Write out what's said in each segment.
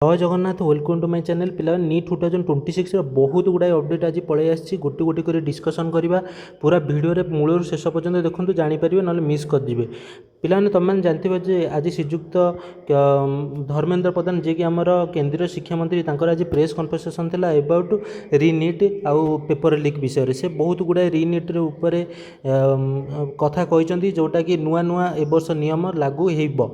जय Jagannath welcome to my channel पिला NEET 2026 बहुत गुड़ाए अपडेट आज पलि आसी गोटे गोटे कर डिस्कसन करवा पूरा भिडियो रे मूल शेष पर्यंत देखते जानीपारे ना मिस करदे पिलाने तुम जानते जे आज श्रीजुक्त धर्मेंद्र प्रधान जी की आमर केंद्रीय शिक्षा मंत्री आज प्रेस कन्फरेन्सेसन था एबाउट रीनीट आउ पेपर लीक विषय से बहुत गुड़ाए रीनीट उपर कथा कहते जोटा कि नुआ नुआ ए वर्ष नियम लागू हो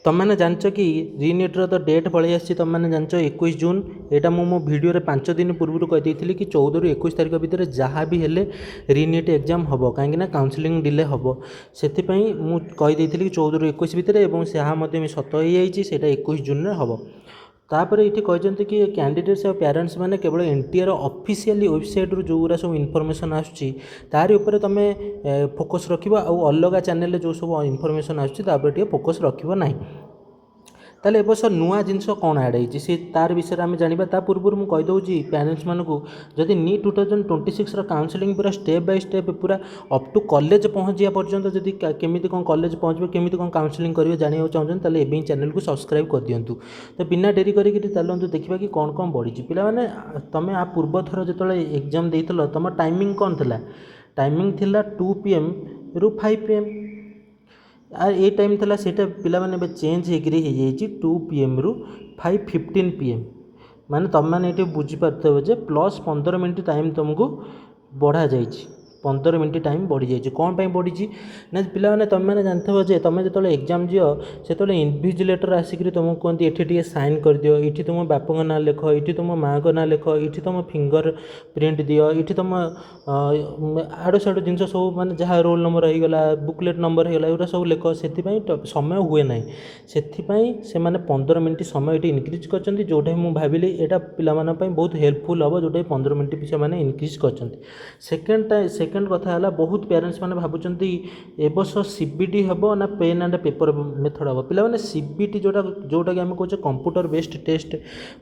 तुमने जानच कि रीनीट्र तो डेट पलि आसी तुमने जानच 21 जून यहाँ मो भिडियो 5 दिन पूर्व कही कि 14 ରୁ 21 तारीख भितर जहाँ भी हेले रीनीट एग्जाम हम कहीं काउंसलिंग डिले हम से मुझे कि 14 ରୁ 21 भितर से सत हो जाए 21 जून हम तापर ये कहते कि कैंडिडेट्स और पेरेंट्स मैंने केवल एनटीआर ऑफिशियली वेबसाइट रू जो सब इनफॉरमेशन आसूँ तारी उपर तुम फोकस रख अलग चैनल जो सब इनफॉरमेशन आसूँ फोकस रख ना ताले एबर्ष नुआ जिनस कौन ऐड होती सी तार विषय में जाना ता पूर्व मुझे कहीदे पेरेंट्स मानू जदि नीट 2026 काउंसलिंग पूरा स्टेप बाय स्टेप पूरा अप टू कॉलेज पहुँच जा पर्यंत जदि केमी कौन कॉलेज पहुँचे केमी कौन काउंसलिंग करेंगे जानवा चाहते ताले एवं चैनल को सब्सक्राइब कर दिंतु तो बिना डेरी करके चलते देखा कि कौन कौन बढ़ी पिला माने तुम आ पूर्व थर जो एग्जाम देल तुम टाइमिंग कौन था टाइमिंग थिला 2 PM ରୁ 5 PM आर ये टाइम था सीटा पे चेंज हो 2 PM ରୁ 5:15 PM माने तुम मैंने ये बुझीपार जे प्लस 15 मिनट टाइम तुमको बढ़ा जाइए 15 मिनट टाइम बढ़ी जाइए कौन पर बढ़ी ना पे तुम मैंने जानते हो जे तुम जो एग्जाम जी से इनविजिलेटर आसिक तुमको कहते ये साइन कर दियो ये तुम बापा ना लिख ये तुम माँ को ना लिख ये तुम फिंगर प्रिंट दियो ये तुम आड़ू साड़ू जिन सब मैंने जहाँ रोल नंबर होगा बुकलेट नंबर होगा ये सब लिख से समय हुए ना से 15 मिनट समय ये इनक्रिज कर जोटा मुझे भाविली यहाँ पे बहुत हेल्पफुल हम जोटा 15 मिनट से मैंने इनक्रिज कर सेकेंड कथा है बहुत पेरेंट्स मैंने भावुं ए वर्ष सीबीटी हम ना पेन एंड पेपर मेथड हम पे सीबीटी जोटा जोटा कि आम कहे कंप्यूटर बेस्ड टेस्ट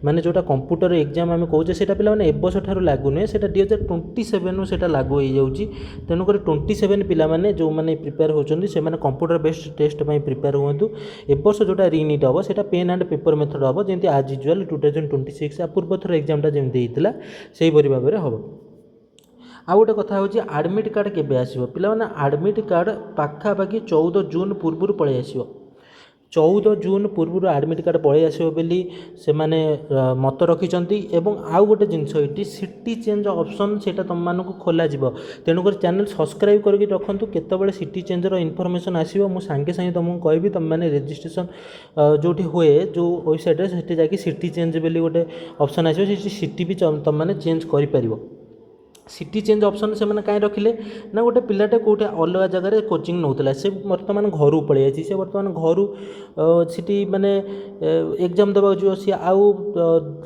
माने जोटा कंप्यूटर एग्जाम आम कहे से पे ए वर्ष ठार लागू नुहे से 2027 से लागू हो जाऊँगी तेणुक 27 पिला जो मैंने प्रिपेयर होती से कंप्यूटर बेस्ड टेस्ट प्रिपेयर हूँ ए वर्ष जोटा रीनीट हम से पेन एंड पेपर मेथड हम जमी आज यूजुआल 2026 पूर्व थर एग्जामटा जमी होता से भाव में हम आउ गोटे कथा हूँ आडमिट कार्ड केबे आसिबो पिला माने आडमिट कार्ड पाखापाखि 14 जून पूर्व पलि आसिबो 14 जून पूर्व आडमिट कार्ड पलि आसिबो बेली से माने मत रखिचंती एवं आउ गोटे जिनस ये सिटी चेंज ऑप्शन सेटा तुम मानक खोल तेणुक चैनल सब्सक्राइब करके रखु केतबेले सिटी चेंजर इनफॉरमेशन आसिबो मु सांगे सांगे तुमको कहबी तुम मैंने रजिस्ट्रेशन जोटी हुए जो वेबसाइट से जाकि सिटी चेंज बेली गोटे ऑप्शन आसिबो से सिटी भी तुम मैंने चेंज कर पारिबो सिटी चेंज ऑप्शन से मैंने कहीं रखिले ना गोटे पिलाटे कौटे अलग जगह कोचिंग नौला से बर्तमान घर पलि आसी से बर्तमान घर सीटी माने एग्जाम देवा जो सी आउ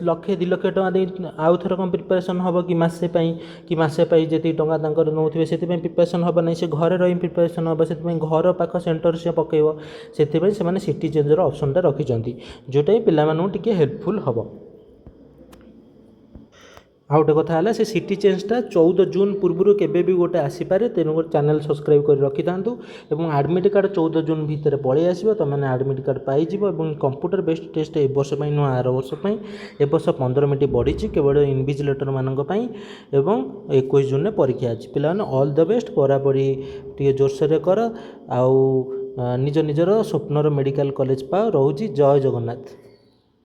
1-2 लाख टका दे आउ थर कौन प्रिपेरेसन हम कि मसे जी टका नौथे से प्रिपेरेसन हम ना से घरे रही प्रिपेरेसन हम से घर पाख सेंटर से पकड़ से सिटी चेंजर ऑप्शनटा रखिंट जोटा पिला टे हेल्पफुल हम आउ गोटे कथा है से सिटी चेंजटा 14 जून पूर्व केबे भी गोटे आसीपे तेणुक चैनल सब्सक्राइब कर रखि था आडमिट कार्ड 14 जून भितर पलि आसो तुम मैंने आडमिट कार्ड पाइज कंप्यूटर बेस्ड टेस्ट ए वर्ष नुआ आर वर्ष ए वर्ष 15 मिनट बढ़ी केवल इनविजिलेटर मानक 21 जून में परीक्षा अच्छी पिला ऑल द बेस्ट पढ़ापढ़ी टे जोरसोर कर आउ निज निजर स्वप्नर मेडिकल कॉलेज पाओ रोची जय जगन्नाथ।